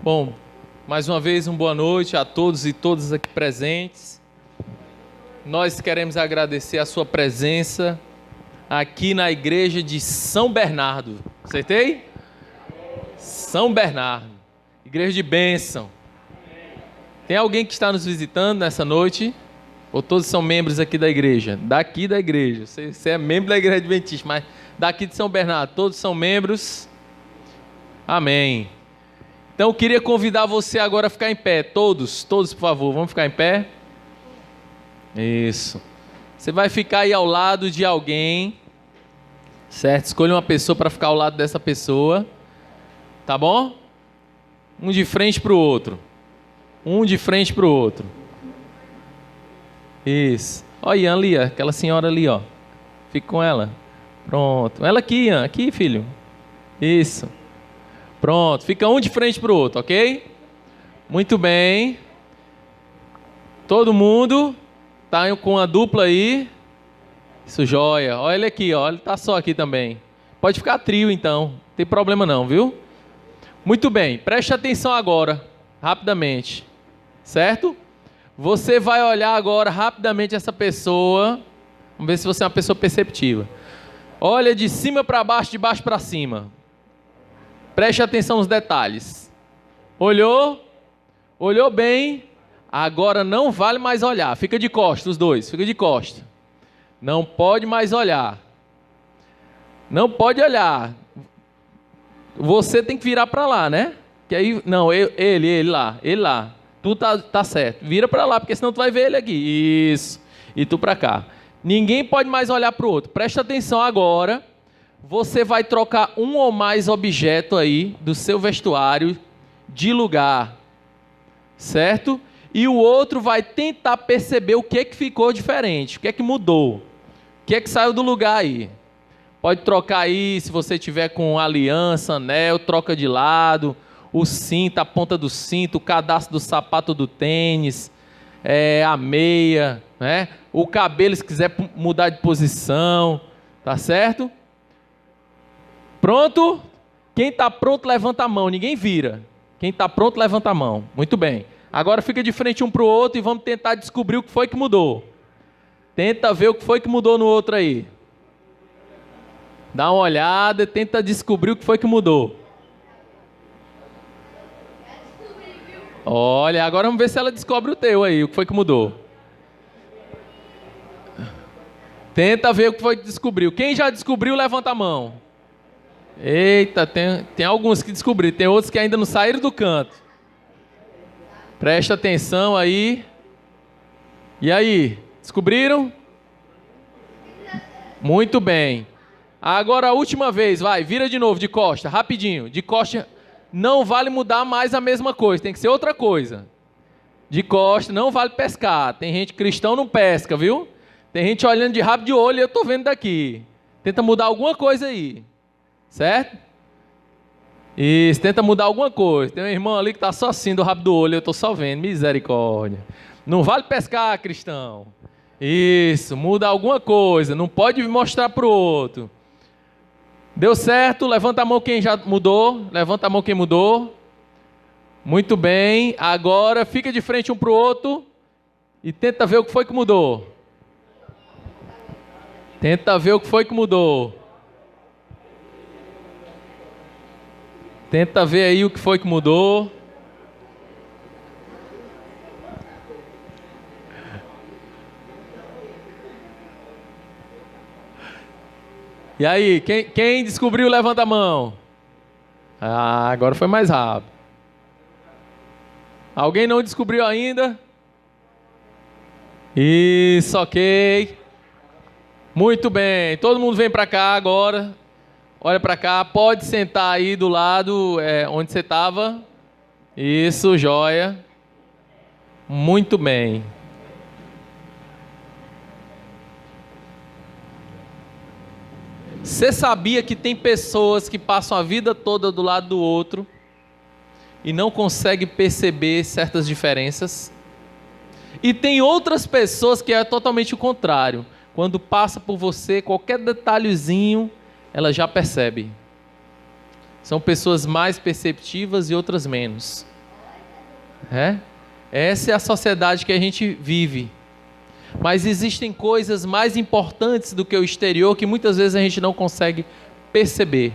Bom, mais uma vez, uma boa noite a todos e todas aqui presentes. Nós queremos agradecer a sua presença aqui na igreja de São Bernardo. Acertei? São Bernardo, igreja de bênção. Tem alguém que está nos visitando nessa noite? Ou todos são membros aqui da igreja? Daqui da igreja. Você é membro da igreja adventista, mas daqui de São Bernardo, todos são membros? Amém. Então eu queria convidar você agora a ficar em pé. Todos, por favor, vamos ficar em pé? Isso. Você vai ficar aí ao lado de alguém, certo? Escolha uma pessoa para ficar ao lado dessa pessoa, tá bom? Um de frente para o outro. Um de frente para o outro. Isso. Ó, Ian ali, aquela senhora ali, ó. Fica com ela. Pronto. Ela aqui, Ian. Aqui, filho. Isso. Pronto. Fica um de frente para o outro, ok? Muito bem. Todo mundo tá com a dupla aí. Isso, joia. Olha ele aqui, ó. Ele tá só aqui também. Pode ficar trio, então. Não tem problema não, viu? Muito bem. Preste atenção agora. Rapidamente. Certo? Você vai olhar agora rapidamente essa pessoa. Vamos ver se você é uma pessoa perceptiva. Olha de cima para baixo, de baixo para cima. Preste atenção nos detalhes. Olhou? Olhou bem? Agora não vale mais olhar. Fica de costas, os dois. Fica de costas. Não pode mais olhar. Não pode olhar. Você tem que virar para lá, né? Que aí, não, ele lá. Ele lá. Tu tá certo. Vira para lá, porque senão tu vai ver ele aqui. Isso. E tu para cá. Ninguém pode mais olhar para o outro. Presta atenção agora. Você vai trocar um ou mais objetos aí do seu vestuário de lugar. Certo? E o outro vai tentar perceber o que é que ficou diferente. O que é que mudou. O que é que saiu do lugar aí. Pode trocar aí, se você tiver com aliança, anel, troca de lado. O cinto, a ponta do cinto, o cadastro do sapato do tênis, a meia, né? O cabelo, se quiser mudar de posição, tá certo? Pronto? Quem está pronto, levanta a mão, ninguém vira. Quem está pronto, levanta a mão. Muito bem. Agora fica de frente um para o outro e vamos tentar descobrir o que foi que mudou. Tenta ver o que foi que mudou no outro aí. Dá uma olhada e tenta descobrir o que foi que mudou. Olha, agora vamos ver se ela descobre o teu aí, o que foi que mudou. Tenta ver o que foi que descobriu. Quem já descobriu, levanta a mão. Eita, tem alguns que descobriram, tem outros que ainda não saíram do canto. Presta atenção aí. E aí, descobriram? Muito bem. Agora a última vez, vai, vira de novo, de costa, rapidinho, de costa. Não vale mudar mais a mesma coisa, tem que ser outra coisa. De costa, não vale pescar. Tem gente cristão não pesca, viu? Tem gente olhando de rabo de olho e eu tô vendo daqui. Tenta mudar alguma coisa aí. Certo? Isso, tenta mudar alguma coisa. Tem um irmão ali que tá só assim do rabo do olho, eu tô só vendo. Misericórdia. Não vale pescar, cristão. Isso, muda alguma coisa. Não pode mostrar pro outro. Deu certo? Levanta a mão quem já mudou. Levanta a mão quem mudou. Muito bem. Agora fica de frente um para o outro e tenta ver o que foi que mudou. Tenta ver o que foi que mudou. Tenta ver aí o que foi que mudou. E aí, quem descobriu, levanta a mão. Ah, agora foi mais rápido. Alguém não descobriu ainda? Isso, ok. Muito bem. Todo mundo vem para cá agora. Olha para cá. Pode sentar aí do lado onde você estava. Isso, joia. Muito bem. Você sabia que tem pessoas que passam a vida toda do lado do outro e não conseguem perceber certas diferenças? E tem outras pessoas que é totalmente o contrário. Quando passa por você, qualquer detalhezinho, ela já percebe. São pessoas mais perceptivas e outras menos. Essa é a sociedade que a gente vive. Mas existem coisas mais importantes do que o exterior que muitas vezes a gente não consegue perceber.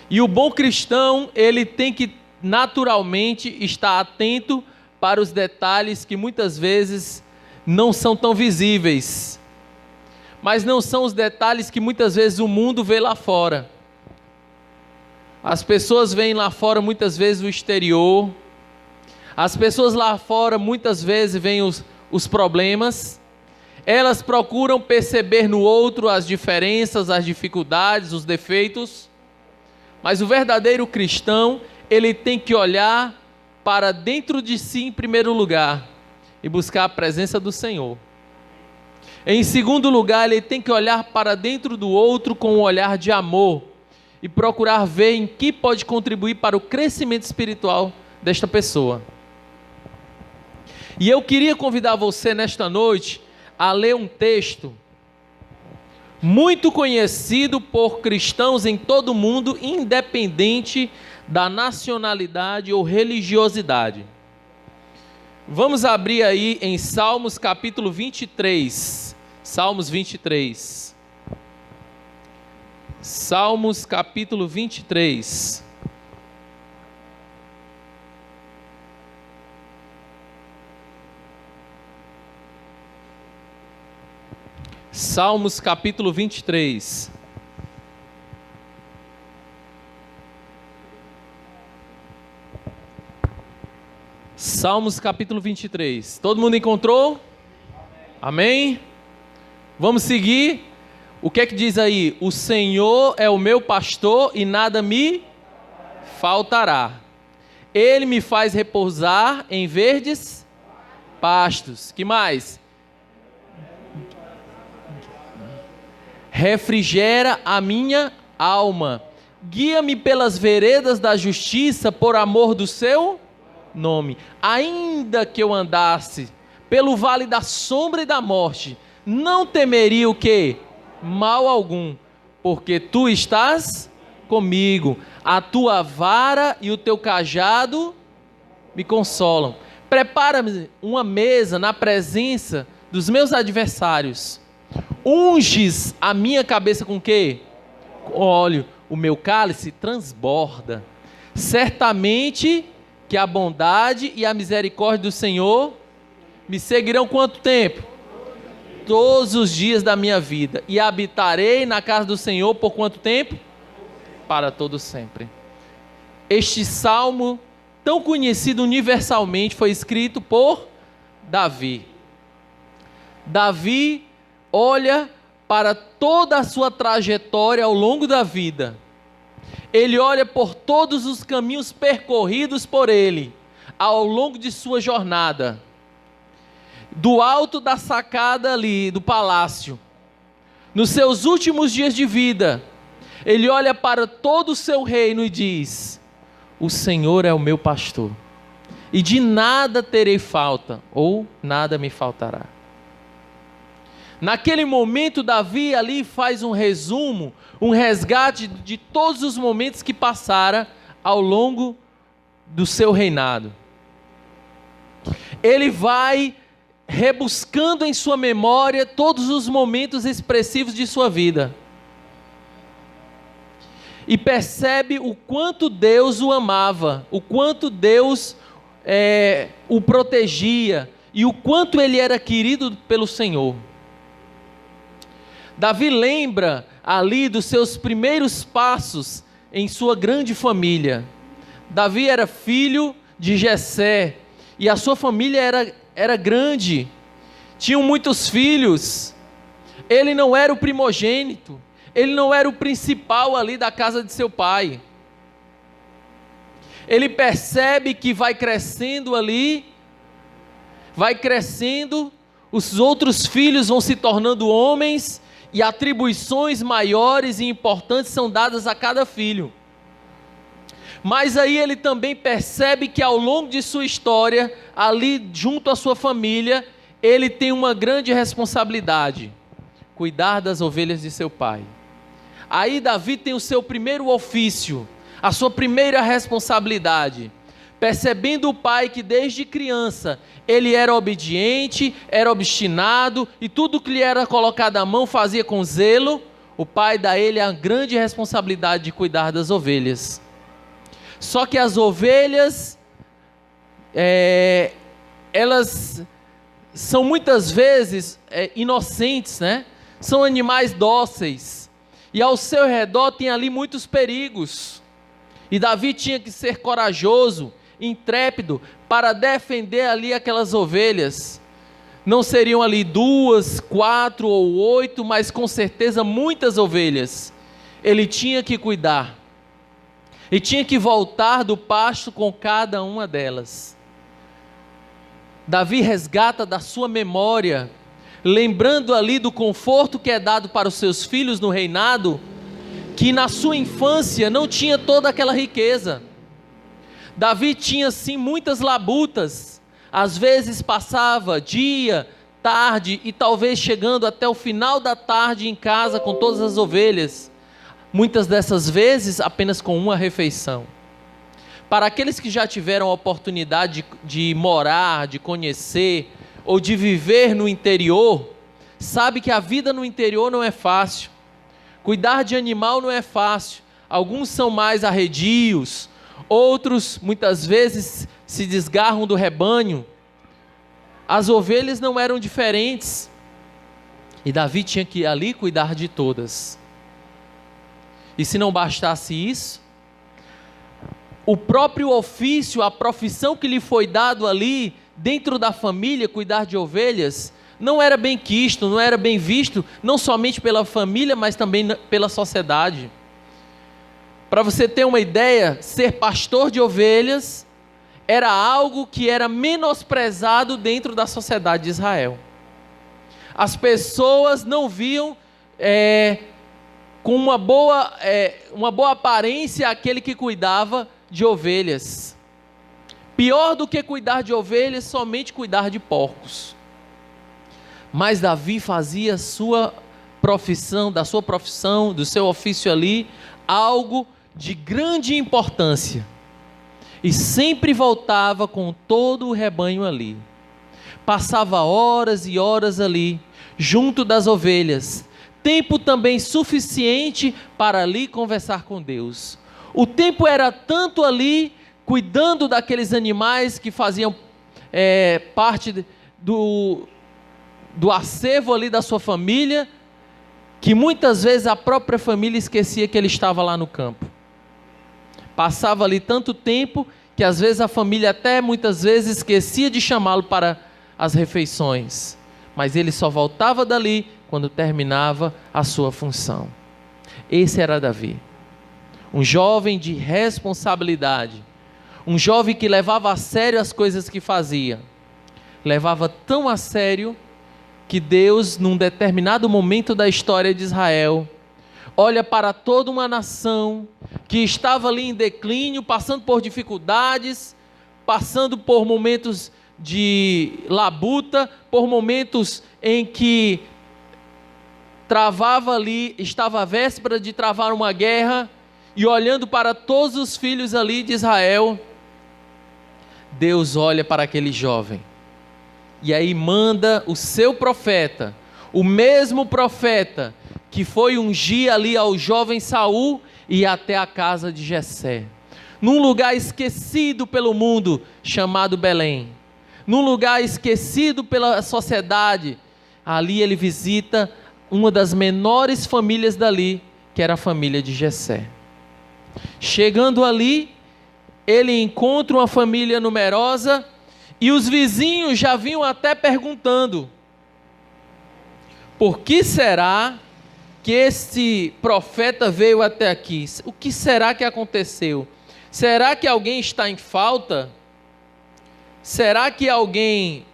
E o bom cristão, ele tem que naturalmente estar atento para os detalhes que muitas vezes não são tão visíveis. Mas não são os detalhes que muitas vezes o mundo vê lá fora. As pessoas veem lá fora muitas vezes o exterior. As pessoas lá fora muitas vezes veem os problemas. Elas procuram perceber no outro as diferenças, as dificuldades, os defeitos. Mas o verdadeiro cristão, ele tem que olhar para dentro de si em primeiro lugar e buscar a presença do Senhor. Em segundo lugar, ele tem que olhar para dentro do outro com um olhar de amor e procurar ver em que pode contribuir para o crescimento espiritual desta pessoa. E eu queria convidar você nesta noite a ler um texto muito conhecido por cristãos em todo o mundo, independente da nacionalidade ou religiosidade. Vamos abrir aí em Salmos capítulo 23. Salmos 23. Salmos capítulo 23. Salmos capítulo 23. Salmos capítulo 23. Todo mundo encontrou? Amém? Vamos seguir. O que é que diz aí? O Senhor é o meu pastor e nada me faltará. Ele me faz repousar em verdes pastos. Que mais? Refrigera a minha alma. Guia-me pelas veredas da justiça por amor do seu nome. Ainda que eu andasse pelo vale da sombra e da morte, não temeria o quê? Mal algum, porque tu estás comigo. A tua vara e o teu cajado me consolam. Prepara-me uma mesa na presença dos meus adversários. Unges a minha cabeça com quê? Com óleo. O meu cálice transborda. Certamente que a bondade e a misericórdia do Senhor me seguirão quanto tempo? Todos os dias da minha vida. E habitarei na casa do Senhor por quanto tempo? Para todo sempre. Este salmo, tão conhecido universalmente, foi escrito por Davi. Davi olha para toda a sua trajetória ao longo da vida. Ele olha por todos os caminhos percorridos por ele, ao longo de sua jornada. Do alto da sacada ali, do palácio, nos seus últimos dias de vida, ele olha para todo o seu reino e diz: o Senhor é o meu pastor, e de nada terei falta, ou nada me faltará. Naquele momento, Davi ali faz um resumo, um resgate de todos os momentos que passara ao longo do seu reinado. Ele vai rebuscando em sua memória todos os momentos expressivos de sua vida. E percebe o quanto Deus o amava, o quanto Deus o protegia e o quanto ele era querido pelo Senhor. Davi lembra ali dos seus primeiros passos em sua grande família. Davi era filho de Jessé e a sua família era grande. Tinham muitos filhos. Ele não era o primogênito. Ele não era o principal ali da casa de seu pai. Ele percebe que vai crescendo ali, vai crescendo, os outros filhos vão se tornando homens e atribuições maiores e importantes são dadas a cada filho. Mas aí ele também percebe que ao longo de sua história, ali junto à sua família, ele tem uma grande responsabilidade: cuidar das ovelhas de seu pai. Aí Davi tem o seu primeiro ofício, a sua primeira responsabilidade. Percebendo o pai que desde criança ele era obediente, era obstinado e tudo que lhe era colocado à mão fazia com zelo, o pai dá a ele a grande responsabilidade de cuidar das ovelhas. Só que as ovelhas, elas são muitas vezes inocentes, né? São animais dóceis e ao seu redor tem ali muitos perigos. E Davi tinha que ser corajoso, intrépido, para defender ali aquelas ovelhas. Não seriam ali 2, 4 ou 8, mas com certeza muitas ovelhas. Ele tinha que cuidar. E tinha que voltar do pasto com cada uma delas. Davi resgata da sua memória, lembrando ali do conforto que é dado para os seus filhos no reinado, que na sua infância não tinha toda aquela riqueza. Davi tinha sim muitas labutas, às vezes passava dia, tarde e talvez chegando até o final da tarde em casa com todas as ovelhas, muitas dessas vezes apenas com uma refeição. Para aqueles que já tiveram a oportunidade de morar, de conhecer ou de viver no interior, sabe que a vida no interior não é fácil. Cuidar de animal não é fácil. Alguns são mais arredios, outros muitas vezes se desgarram do rebanho. As ovelhas não eram diferentes. E Davi tinha que ir ali cuidar de todas. E se não bastasse isso, o próprio ofício, a profissão que lhe foi dado ali, dentro da família, cuidar de ovelhas, não era bem quisto, não era bem visto, não somente pela família, mas também pela sociedade. Para você ter uma ideia, ser pastor de ovelhas era algo que era menosprezado dentro da sociedade de Israel. As pessoas não viam com uma boa aparência aquele que cuidava de ovelhas. Pior do que cuidar de ovelhas, somente cuidar de porcos. Mas Davi fazia da sua profissão, do seu ofício ali, algo de grande importância. E sempre voltava com todo o rebanho ali. Passava horas e horas ali, junto das ovelhas. Tempo também suficiente para ali conversar com Deus. O tempo era tanto ali, cuidando daqueles animais que faziam parte do acervo ali da sua família, que muitas vezes a própria família esquecia que ele estava lá no campo. Passava ali tanto tempo, que às vezes a família até muitas vezes esquecia de chamá-lo para as refeições. Mas ele só voltava dali quando terminava a sua função. Esse era Davi. Um jovem de responsabilidade. Um jovem que levava a sério as coisas que fazia. Levava tão a sério que Deus, num determinado momento da história de Israel, olha para toda uma nação que estava ali em declínio, passando por dificuldades, passando por momentos de labuta, por momentos em que travava ali, estava à véspera de travar uma guerra, e olhando para todos os filhos ali de Israel, Deus olha para aquele jovem, e aí manda o seu profeta, o mesmo profeta que foi ungir ali ao jovem Saul e até a casa de Jessé, num lugar esquecido pelo mundo chamado Belém, num lugar esquecido pela sociedade. Ali ele visita uma das menores famílias dali, que era a família de Jessé. Chegando ali, ele encontra uma família numerosa e os vizinhos já vinham até perguntando: por que será que esse profeta veio até aqui? O que será que aconteceu? Será que alguém está em falta? Será que alguém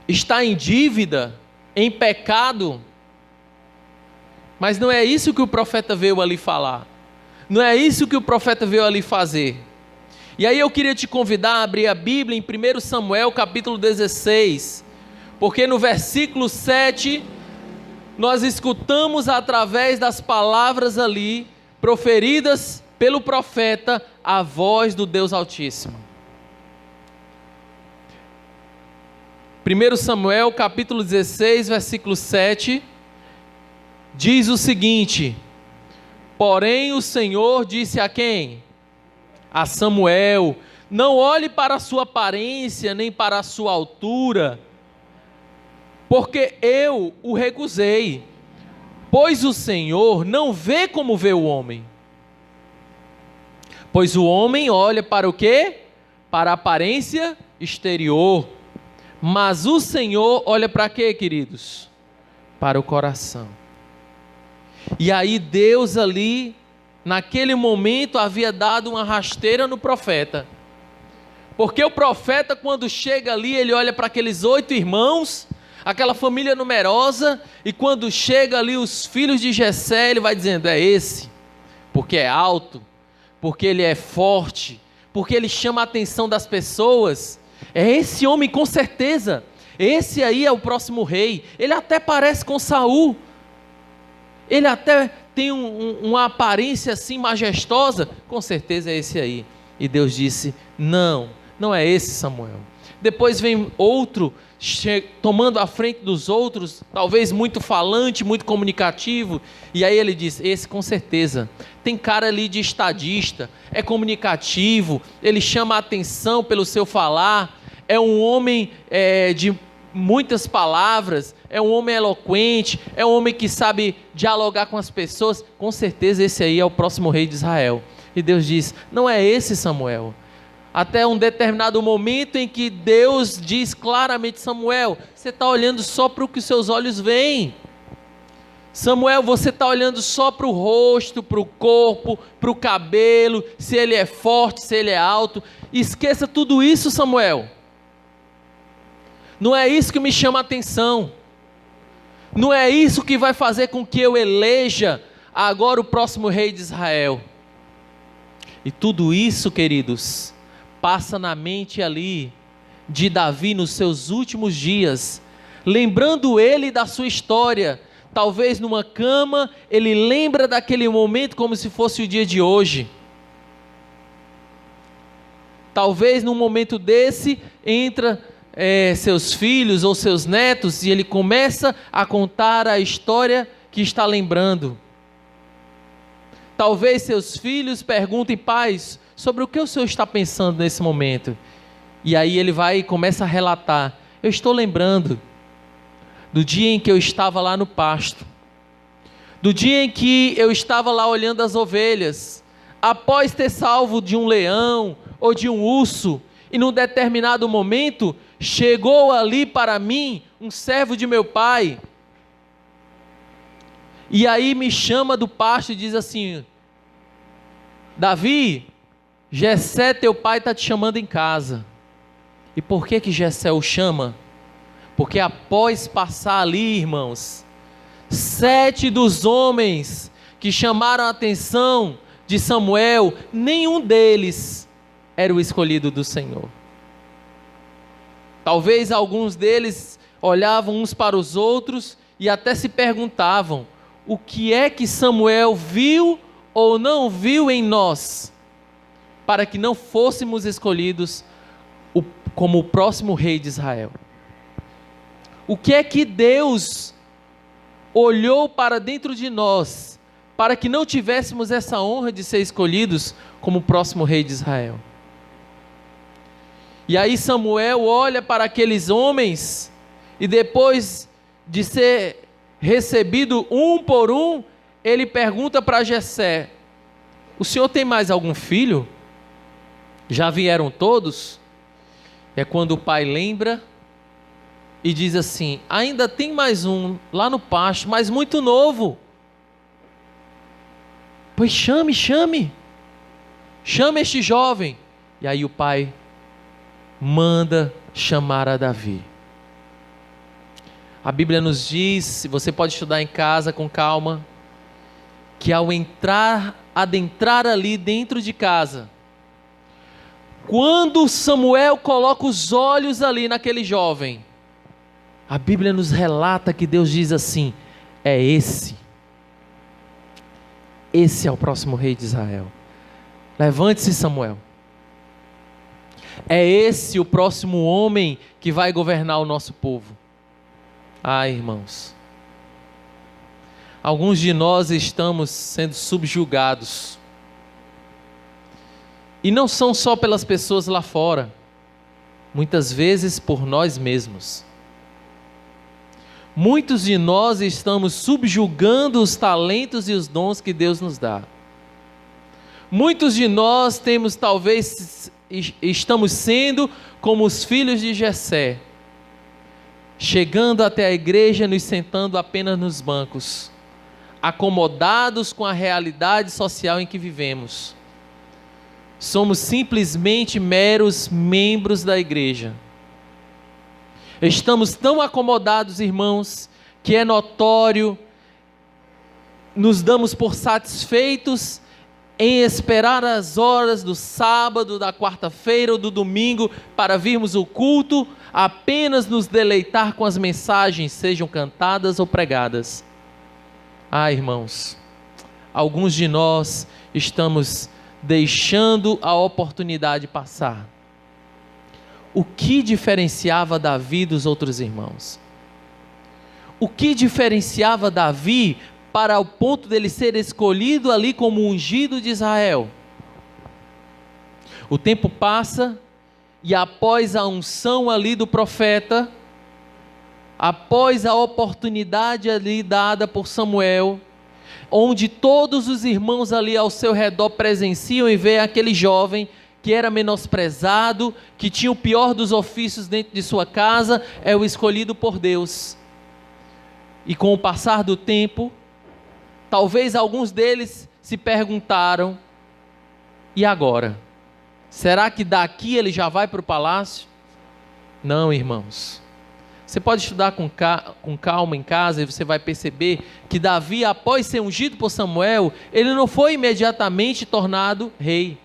está em dívida, em pecado? Mas não é isso que o profeta veio ali falar. Não é isso que o profeta veio ali fazer. E aí eu queria te convidar a abrir a Bíblia em 1 Samuel capítulo 16, porque no versículo 7, nós escutamos através das palavras ali, proferidas pelo profeta, a voz do Deus Altíssimo. 1 Samuel capítulo 16, versículo 7, diz o seguinte: porém o Senhor disse a quem? A Samuel: não olhe para a sua aparência, nem para a sua altura, porque eu o recusei, pois o Senhor não vê como vê o homem. Pois o homem olha para o quê? Para a aparência exterior, mas o Senhor olha para quê, queridos? Para o coração. E aí Deus ali, naquele momento, havia dado uma rasteira no profeta, porque o profeta, quando chega ali, ele olha para aqueles 8 irmãos, aquela família numerosa, e quando chega ali os filhos de Jessé, ele vai dizendo: é esse, porque é alto, porque ele é forte, porque ele chama a atenção das pessoas, é esse homem com certeza, esse aí é o próximo rei, ele até parece com Saul, ele até tem uma aparência assim majestosa, com certeza é esse aí. E Deus disse: não é esse, Samuel. Depois vem outro, tomando a frente dos outros, talvez muito falante, muito comunicativo, e aí ele diz: esse com certeza, tem cara ali de estadista, é comunicativo, ele chama a atenção pelo seu falar, é um homem de muitas palavras, é um homem eloquente, é um homem que sabe dialogar com as pessoas, com certeza esse aí é o próximo rei de Israel. E Deus diz: não é esse, Samuel. Até um determinado momento em que Deus diz claramente: Samuel, você está olhando só para o que os seus olhos veem. Samuel, você está olhando só para o rosto, para o corpo, para o cabelo, se ele é forte, se ele é alto. Esqueça tudo isso, Samuel. Não é isso que me chama a atenção. Não é isso que vai fazer com que eu eleja agora o próximo rei de Israel. E tudo isso, queridos, passa na mente ali de Davi nos seus últimos dias, lembrando ele da sua história. Talvez numa cama, ele lembra daquele momento como se fosse o dia de hoje. Talvez num momento desse, entra seus filhos ou seus netos e ele começa a contar a história que está lembrando. Talvez seus filhos perguntem: pais, sobre o que o senhor está pensando nesse momento? E aí ele vai e começa a relatar: eu estou lembrando do dia em que eu estava lá no pasto, do dia em que eu estava lá olhando as ovelhas, após ter salvo de um leão ou de um urso, e num determinado momento, chegou ali para mim um servo de meu pai, e aí me chama do pasto e diz assim: Davi, Jessé teu pai está te chamando em casa. E por que Jessé o chama? Porque após passar ali, irmãos, 7 dos homens que chamaram a atenção de Samuel, nenhum deles era o escolhido do Senhor. Talvez alguns deles olhavam uns para os outros e até se perguntavam: o que é que Samuel viu ou não viu em nós, para que não fôssemos escolhidos como o próximo rei de Israel? O que é que Deus olhou para dentro de nós, para que não tivéssemos essa honra de ser escolhidos como o próximo rei de Israel? E aí Samuel olha para aqueles homens, e depois de ser recebido um por um, ele pergunta para Jessé: o senhor tem mais algum filho? Já vieram todos? É quando o pai lembra e diz assim: ainda tem mais um lá no pasto, mas muito novo. Pois chame este jovem. E aí o pai manda chamar a Davi. A Bíblia nos diz, você pode estudar em casa com calma, que ao adentrar ali dentro de casa, quando Samuel coloca os olhos ali naquele jovem, a Bíblia nos relata que Deus diz assim: É esse. Esse é o próximo rei de Israel. Levante-se, Samuel. É esse o próximo homem que vai governar o nosso povo. Irmãos, alguns de nós estamos sendo subjugados. E não são só pelas pessoas lá fora, muitas vezes por nós mesmos. Muitos de nós estamos subjugando os talentos e os dons que Deus nos dá. Muitos de nós estamos sendo como os filhos de Jessé, chegando até a igreja, nos sentando apenas nos bancos, acomodados com a realidade social em que vivemos. Somos simplesmente meros membros da igreja. Estamos tão acomodados, irmãos, que é notório, nos damos por satisfeitos em esperar as horas do sábado, da quarta-feira ou do domingo para virmos ao culto, apenas nos deleitar com as mensagens, sejam cantadas ou pregadas. Irmãos, alguns de nós estamos deixando a oportunidade passar. O que diferenciava Davi dos outros irmãos? O que diferenciava Davi para o ponto dele ser escolhido ali como ungido de Israel? O tempo passa e após a unção ali do profeta, após a oportunidade ali dada por Samuel, onde todos os irmãos ali ao seu redor presenciam e veem aquele jovem que era menosprezado, que tinha o pior dos ofícios dentro de sua casa, é o escolhido por Deus. E com o passar do tempo, talvez alguns deles se perguntaram, e agora? Será que daqui ele já vai para o palácio? Não, irmãos. Você pode estudar com calma em casa e você vai perceber que Davi, após ser ungido por Samuel, ele não foi imediatamente tornado rei.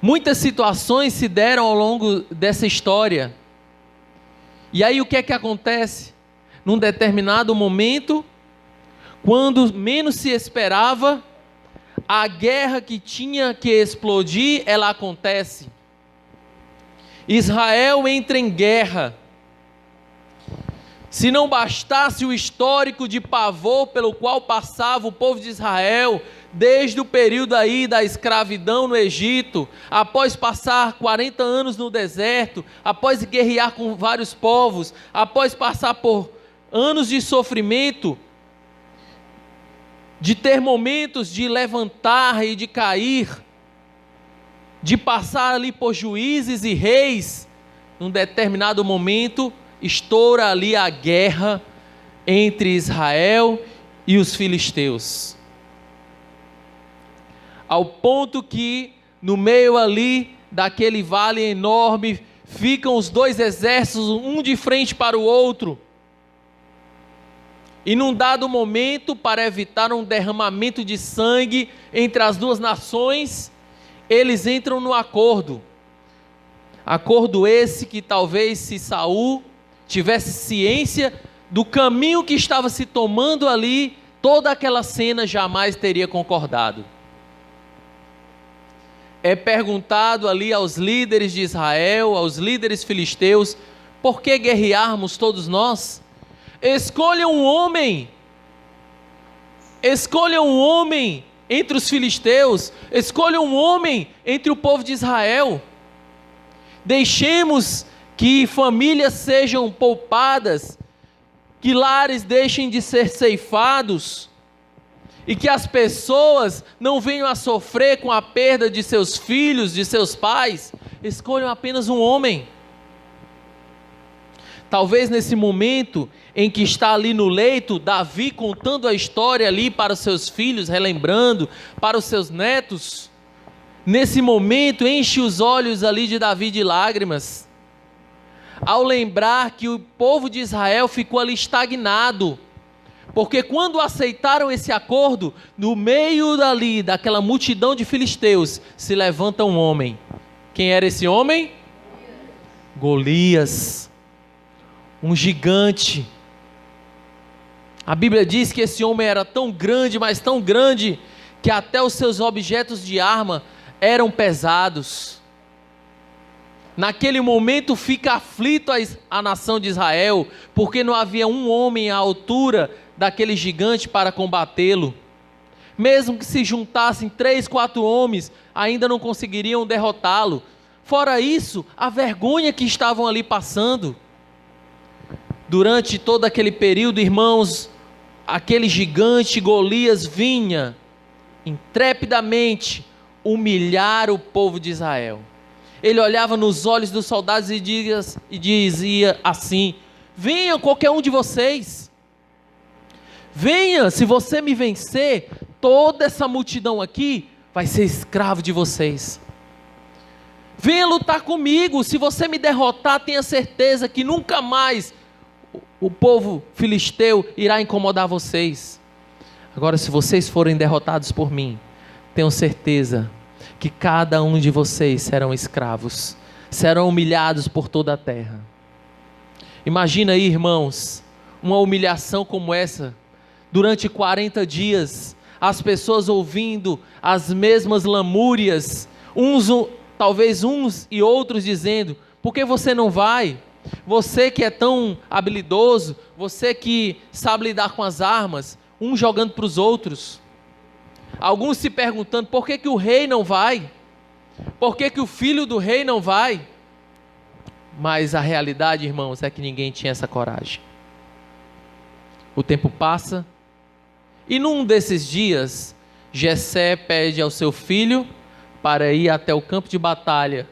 Muitas situações se deram ao longo dessa história. E aí o que é que acontece? Num determinado momento, quando menos se esperava, a guerra que tinha que explodir, ela acontece. Israel entra em guerra. Se não bastasse o histórico de pavor pelo qual passava o povo de Israel, desde o período aí da escravidão no Egito, após passar 40 anos no deserto, após guerrear com vários povos, após passar por anos de sofrimento, de ter momentos de levantar e de cair, de passar ali por juízes e reis, num determinado momento, estoura ali a guerra entre Israel e os filisteus. Ao ponto que, no meio ali daquele vale enorme, ficam os dois exércitos, um de frente para o outro. E num dado momento, para evitar um derramamento de sangue entre as duas nações, eles entram no acordo. Acordo esse que talvez, se Saul tivesse ciência do caminho que estava se tomando ali, toda aquela cena jamais teria concordado. É perguntado ali aos líderes de Israel, aos líderes filisteus, por que guerrearmos todos nós? Escolham um homem entre os filisteus, escolham um homem entre o povo de Israel. Deixemos que famílias sejam poupadas, que lares deixem de ser ceifados, e que as pessoas não venham a sofrer com a perda de seus filhos, de seus pais. Escolham apenas um homem. Talvez nesse momento em que está ali no leito, Davi contando a história ali para os seus filhos, relembrando, para os seus netos, nesse momento enche os olhos ali de Davi de lágrimas, ao lembrar que o povo de Israel ficou ali estagnado, porque quando aceitaram esse acordo, no meio dali, daquela multidão de filisteus, se levanta um homem. Quem era esse homem? Golias, um gigante, A Bíblia diz que esse homem era tão grande, mas tão grande, que até os seus objetos de arma eram pesados. Naquele momento fica aflito a nação de Israel, porque não havia um homem à altura daquele gigante para combatê-lo. Mesmo que se juntassem 3, 4 homens, ainda não conseguiriam derrotá-lo. Fora isso, a vergonha que estavam ali passando. Durante todo aquele período, irmãos, aquele gigante Golias vinha intrepidamente humilhar o povo de Israel. Ele olhava nos olhos dos soldados e dizia assim: venha qualquer um de vocês, venha, se você me vencer, toda essa multidão aqui vai ser escravo de vocês. Venha lutar comigo, se você me derrotar, tenha certeza que nunca mais o povo filisteu irá incomodar vocês. Agora, se vocês forem derrotados por mim, tenham certeza que cada um de vocês serão escravos, serão humilhados por toda a terra. Imagina aí, irmãos, uma humilhação como essa, durante 40 dias, as pessoas ouvindo as mesmas lamúrias, talvez uns e outros dizendo: por que você não vai? Você que é tão habilidoso, você que sabe lidar com as armas, uns jogando para os outros. Alguns se perguntando: por que o rei não vai? Por que o filho do rei não vai? Mas a realidade, irmãos, é que ninguém tinha essa coragem. O tempo passa, e num desses dias, Jessé pede ao seu filho para ir até o campo de batalha,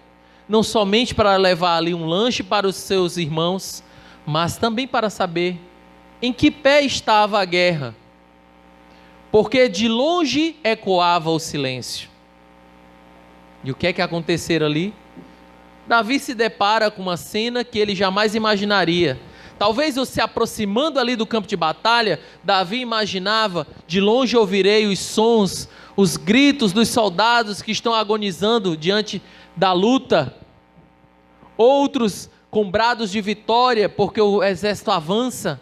não somente para levar ali um lanche para os seus irmãos, mas também para saber em que pé estava a guerra, porque de longe ecoava o silêncio. E o que é que aconteceu ali? Davi se depara com uma cena que ele jamais imaginaria. Talvez se aproximando ali do campo de batalha, Davi imaginava: de longe ouvirei os sons, os gritos dos soldados que estão agonizando diante da luta. Outros com brados de vitória, porque o exército avança.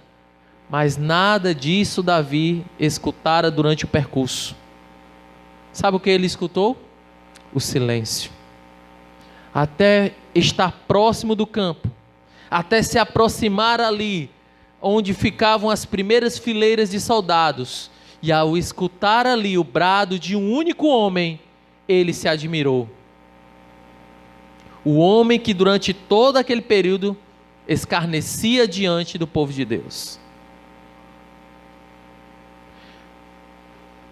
Mas nada disso Davi escutara durante o percurso. Sabe o que ele escutou? O silêncio. Até estar próximo do campo, até se aproximar ali, onde ficavam as primeiras fileiras de soldados, e ao escutar ali o brado de um único homem, ele se admirou. O homem que durante todo aquele período escarnecia diante do povo de Deus.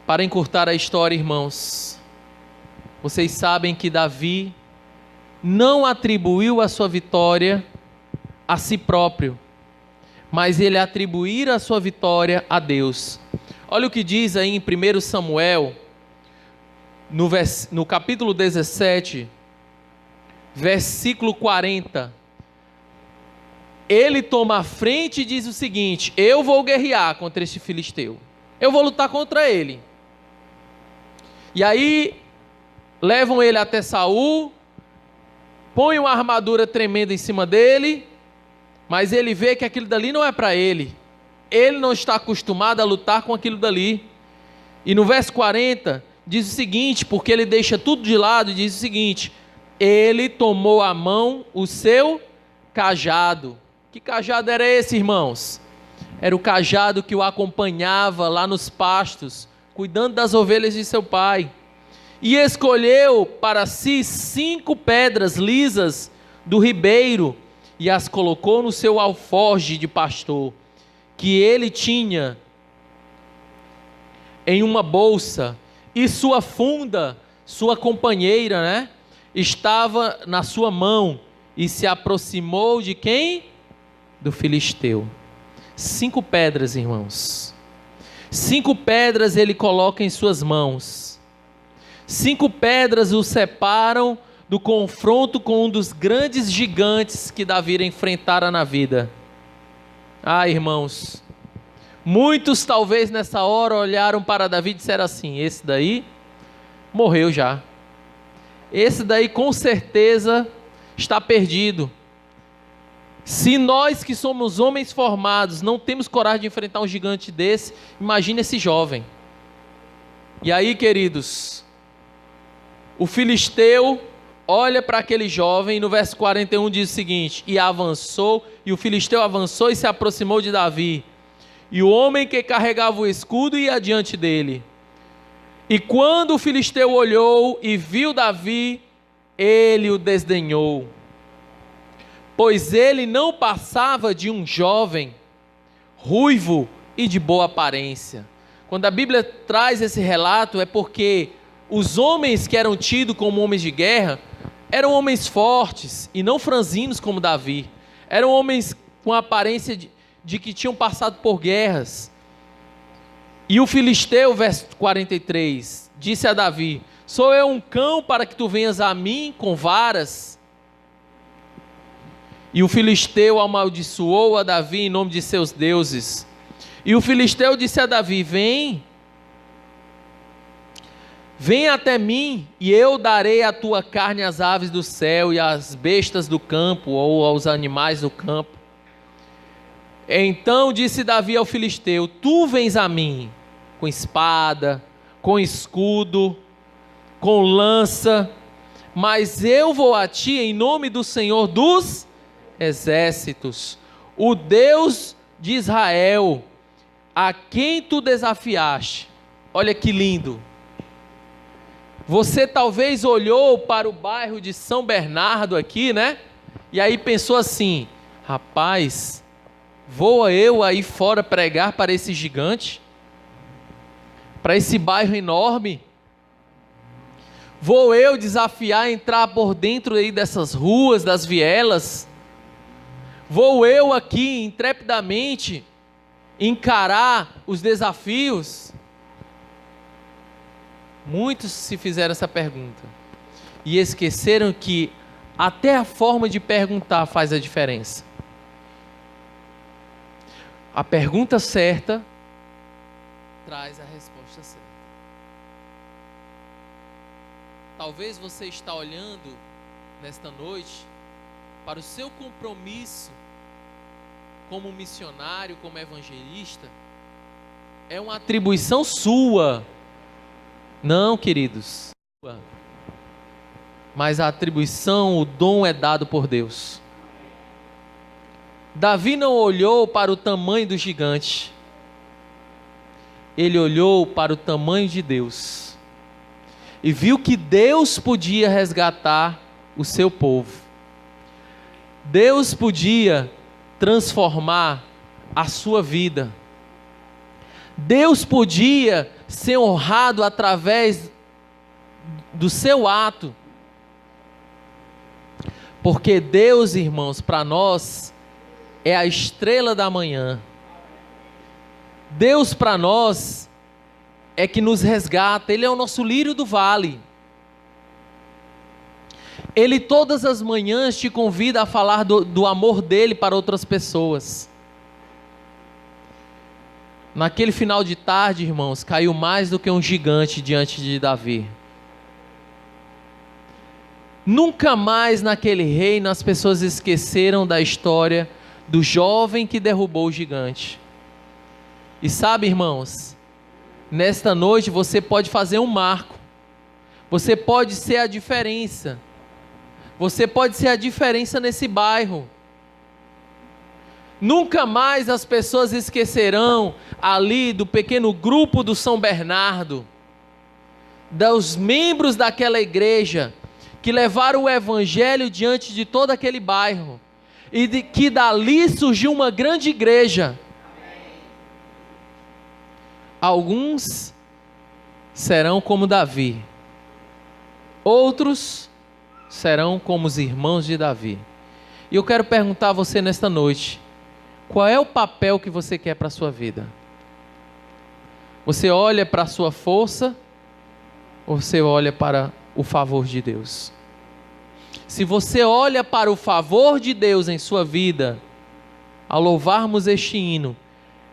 Para encurtar a história, irmãos, vocês sabem que Davi não atribuiu a sua vitória a si próprio, mas ele atribuir a sua vitória a Deus. Olha o que diz aí em 1 Samuel, no capítulo 17, versículo 40. Ele toma a frente e diz o seguinte: eu vou guerrear contra este filisteu, eu vou lutar contra ele. E aí levam ele até Saul, põem uma armadura tremenda em cima dele, mas ele vê que aquilo dali não é para ele. Ele não está acostumado a lutar com aquilo dali. E no verso 40 diz o seguinte, porque ele deixa tudo de lado e diz o seguinte: ele tomou à mão o seu cajado. Que cajado era esse, irmãos? Era o cajado que o acompanhava lá nos pastos, cuidando das ovelhas de seu pai. E escolheu para si 5 pedras lisas do ribeiro, e as colocou no seu alforje de pastor, que ele tinha em uma bolsa, e sua funda, sua companheira, né, estava na sua mão, e se aproximou de quem? Do filisteu. 5 pedras, irmãos. 5 pedras ele coloca em suas mãos. 5 pedras o separam do confronto com um dos grandes gigantes que Davi enfrentara na vida. Ah, irmãos, muitos talvez nessa hora olharam para Davi e disseram assim: esse daí morreu já. Esse daí com certeza está perdido. Se nós que somos homens formados não temos coragem de enfrentar um gigante desse, imagine esse jovem. E aí, queridos, o filisteu olha para aquele jovem e no verso 41 diz o seguinte: e o filisteu avançou e se aproximou de Davi. E o homem que carregava o escudo ia adiante dele. E quando o filisteu olhou e viu Davi, ele o desdenhou, pois ele não passava de um jovem, ruivo e de boa aparência. Quando a Bíblia traz esse relato é porque os homens que eram tidos como homens de guerra eram homens fortes e não franzinos como Davi. Eram homens com a aparência de que tinham passado por guerras. E o filisteu, verso 43, disse a Davi: sou eu um cão para que tu venhas a mim com varas? E o filisteu amaldiçoou a Davi em nome de seus deuses. E o filisteu disse a Davi: Vem até mim, e eu darei a tua carne às aves do céu e às bestas do campo, ou aos animais do campo. Então disse Davi ao filisteu: tu vens a mim com espada, com escudo, com lança, mas eu vou a ti em nome do Senhor dos exércitos, o Deus de Israel, a quem tu desafiaste. Olha que lindo. Você talvez olhou para o bairro de São Bernardo aqui, né? E aí pensou assim: rapaz, vou eu aí fora pregar para esse gigante? Para esse bairro enorme? Vou eu desafiar entrar por dentro aí dessas ruas, das vielas? Vou eu aqui intrepidamente encarar os desafios? Muitos se fizeram essa pergunta e esqueceram que até a forma de perguntar faz a diferença. A pergunta certa traz a resposta certa. Talvez você está olhando nesta noite para o seu compromisso como missionário, como evangelista, é uma atribuição sua. Não, queridos, mas a atribuição, o dom é dado por Deus. Davi não olhou para o tamanho do gigante, ele olhou para o tamanho de Deus e viu que Deus podia resgatar o seu povo. Deus podia transformar a sua vida. Deus podia ser honrado através do seu ato. Porque Deus, irmãos, para nós é a estrela da manhã. Deus para nós é que nos resgata. Ele é o nosso lírio do vale. Ele todas as manhãs te convida a falar do amor dele para outras pessoas. Naquele final de tarde, irmãos, caiu mais do que um gigante diante de Davi. Nunca mais naquele reino as pessoas esqueceram da história do jovem que derrubou o gigante. E sabe, irmãos, nesta noite você pode fazer um marco. Você pode ser a diferença. Você pode ser a diferença nesse bairro. Nunca mais as pessoas esquecerão ali do pequeno grupo do São Bernardo, dos membros daquela igreja que levaram o evangelho diante de todo aquele bairro e que dali surgiu uma grande igreja. Alguns serão como Davi, outros serão como os irmãos de Davi. E eu quero perguntar a você nesta noite: qual é o papel que você quer para a sua vida? Você olha para a sua força ou você olha para o favor de Deus? Se você olha para o favor de Deus em sua vida, ao louvarmos este hino,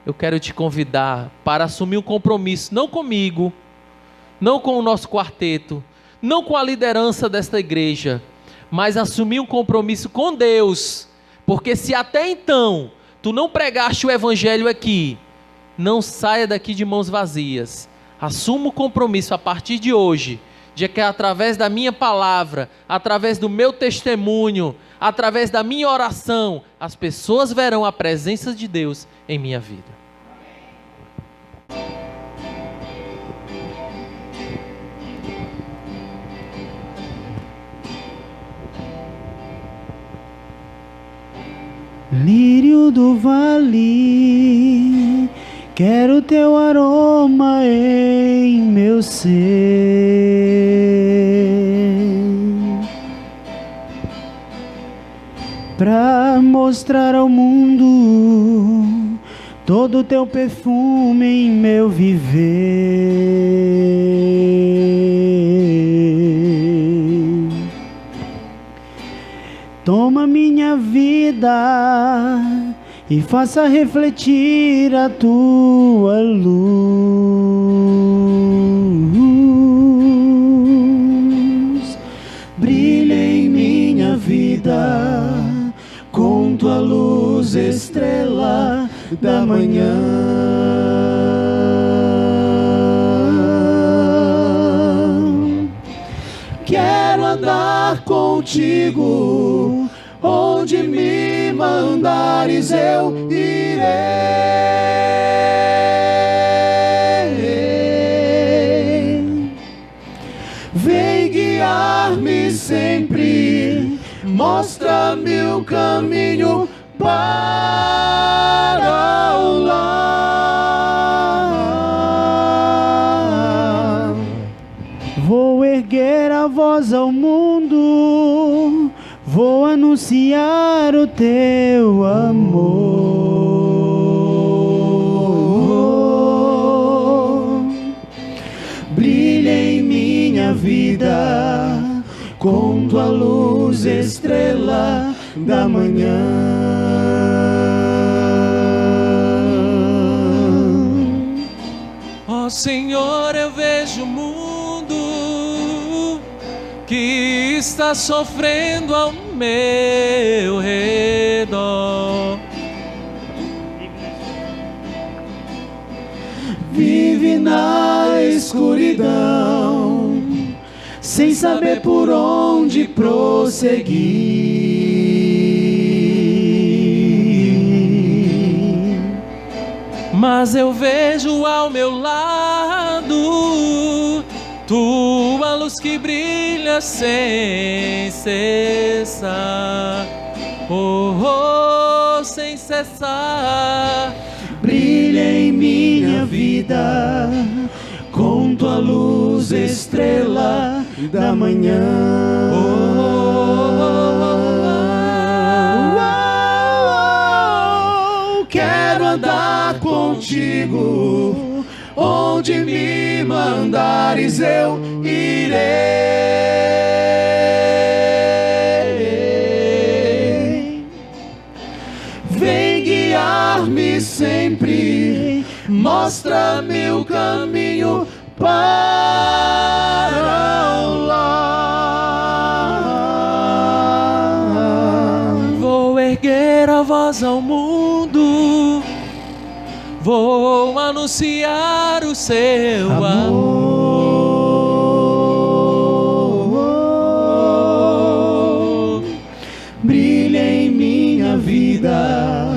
eu quero te convidar para assumir um compromisso, não comigo, não com o nosso quarteto, não com a liderança desta igreja, mas assumir um compromisso com Deus, Porque se até então tu não pregaste o evangelho aqui, não saia daqui de mãos vazias. Assuma o compromisso a partir de hoje, de que através da minha palavra, através do meu testemunho, através da minha oração, as pessoas verão a presença de Deus em minha vida. Lírio do vale, quero teu aroma em meu ser, pra mostrar ao mundo todo teu perfume em meu viver. Toma minha vida e faça refletir a tua luz. Brilha em minha vida com tua luz, estrela da manhã. Quero andar contigo, onde me mandares eu irei. Vem guiar-me sempre, mostra-me o caminho para o lar. Vou erguer a voz ao mundo, vou anunciar o teu amor. Brilha em minha vida com tua luz, estrela da manhã. Ó Senhor, eu vejo o mundo que está sofrendo ao meu redor. Vive na escuridão, sem saber por onde prosseguir. Mas eu vejo ao meu lado tua luz que brilha sem cessar, oh, sem cessar. Brilha em minha vida com tua luz, estrela da manhã. Quero andar contigo, onde me mandares eu irei. Vem guiar-me sempre, mostra-me o caminho para o lar. Vou erguer a voz ao mundo, vou anunciar o seu amor. Brilha em minha vida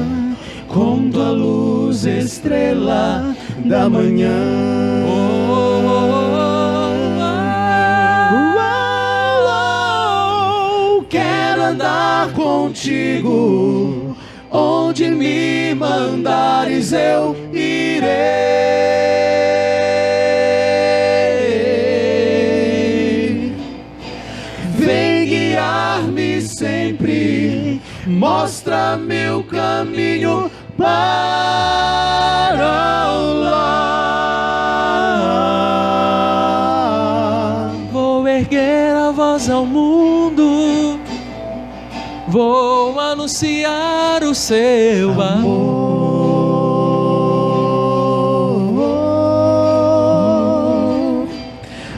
com tua luz, estrela da manhã. Quero andar contigo, onde me mandares eu irei. Vem guiar-me sempre, mostra-me o caminho para o lar. Vou erguer a voz ao mundo, vou anunciar o seu amor.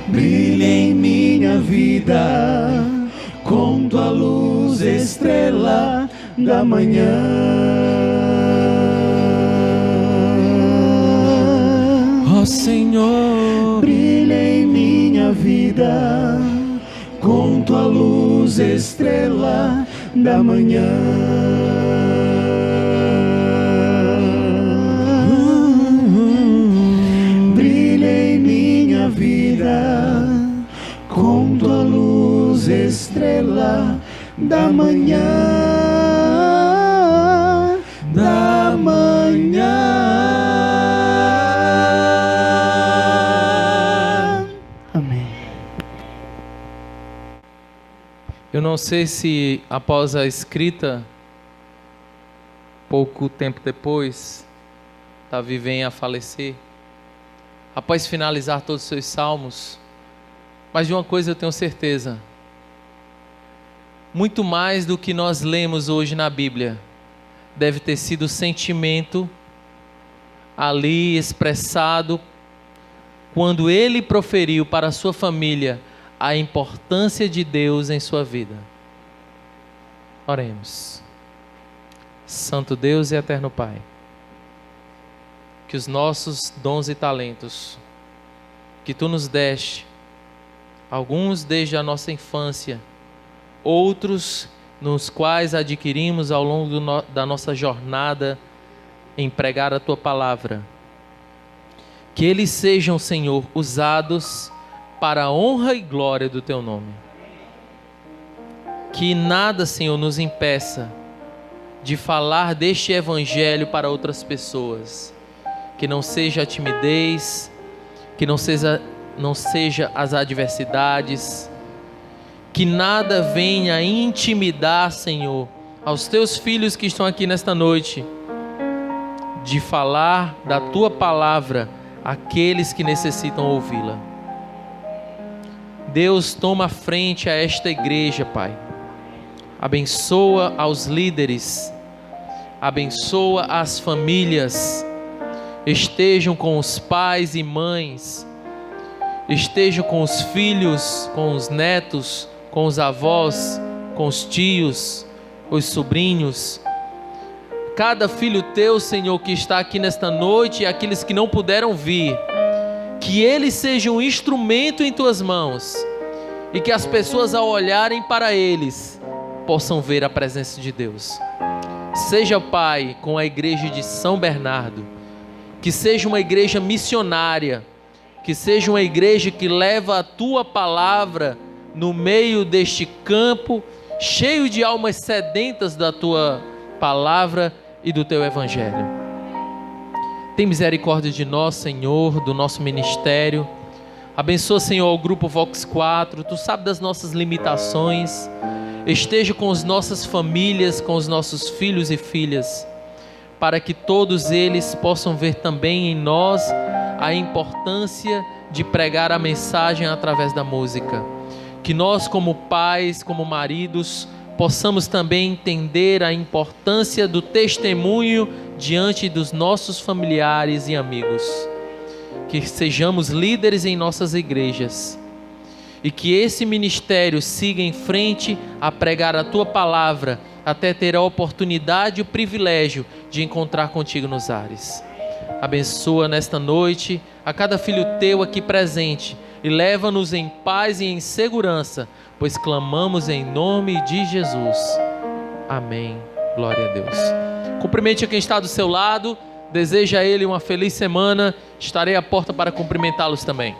Brilha em minha vida com tua luz, estrela da manhã. Ó Senhor, brilha em minha vida com tua luz, estrela da manhã. Brilha em minha vida com tua luz, estrela da manhã, da manhã. Amém. eu não sei se após a escrita, pouco tempo depois, Davi vem a falecer, após finalizar todos os seus salmos, mas de uma coisa eu tenho certeza: muito mais do que nós lemos hoje na Bíblia, deve ter sido o sentimento ali expressado quando ele proferiu para a sua família a importância de Deus em sua vida. Oremos. Santo Deus e eterno Pai, que os nossos dons e talentos que Tu nos deste, alguns desde a nossa infância, outros nos quais adquirimos ao longo da nossa jornada em pregar a Tua palavra, que eles sejam, Senhor, usados para a honra e glória do Teu nome. Que nada, Senhor, nos impeça de falar deste Evangelho para outras pessoas. Que não seja a timidez, que não seja as adversidades, que nada venha intimidar, Senhor, aos Teus filhos que estão aqui nesta noite, de falar da Tua palavra àqueles que necessitam ouvi-la. Deus, toma frente a esta igreja, Pai. Abençoa aos líderes, abençoa as famílias, estejam com os pais e mães, estejam com os filhos, com os netos, com os avós, com os tios, os sobrinhos. Cada filho Teu, Senhor, que está aqui nesta noite e aqueles que não puderam vir, que eles sejam um instrumento em Tuas mãos e que as pessoas, ao olharem para eles, possam ver a presença de Deus. Seja, Pai, com a igreja de São Bernardo, que seja uma igreja missionária, que seja uma igreja que leva a Tua palavra no meio deste campo, cheio de almas sedentas da Tua palavra e do Teu Evangelho. Tem misericórdia de nós, Senhor, do nosso ministério. Abençoa, Senhor, o grupo Vox 4. Tu sabes das nossas limitações. Esteja com as nossas famílias, com os nossos filhos e filhas, para que todos eles possam ver também em nós a importância de pregar a mensagem através da música. Que nós, como pais, como maridos, possamos também entender a importância do testemunho diante dos nossos familiares e amigos. Que sejamos líderes em nossas igrejas e que esse ministério siga em frente a pregar a Tua palavra até ter a oportunidade e o privilégio de encontrar contigo nos ares. Abençoa nesta noite a cada filho Teu aqui presente e leva-nos em paz e em segurança, pois clamamos em nome de Jesus. Amém. Glória a Deus. Cumprimente a quem está do seu lado, deseja a ele uma feliz semana. Estarei à porta para cumprimentá-los também.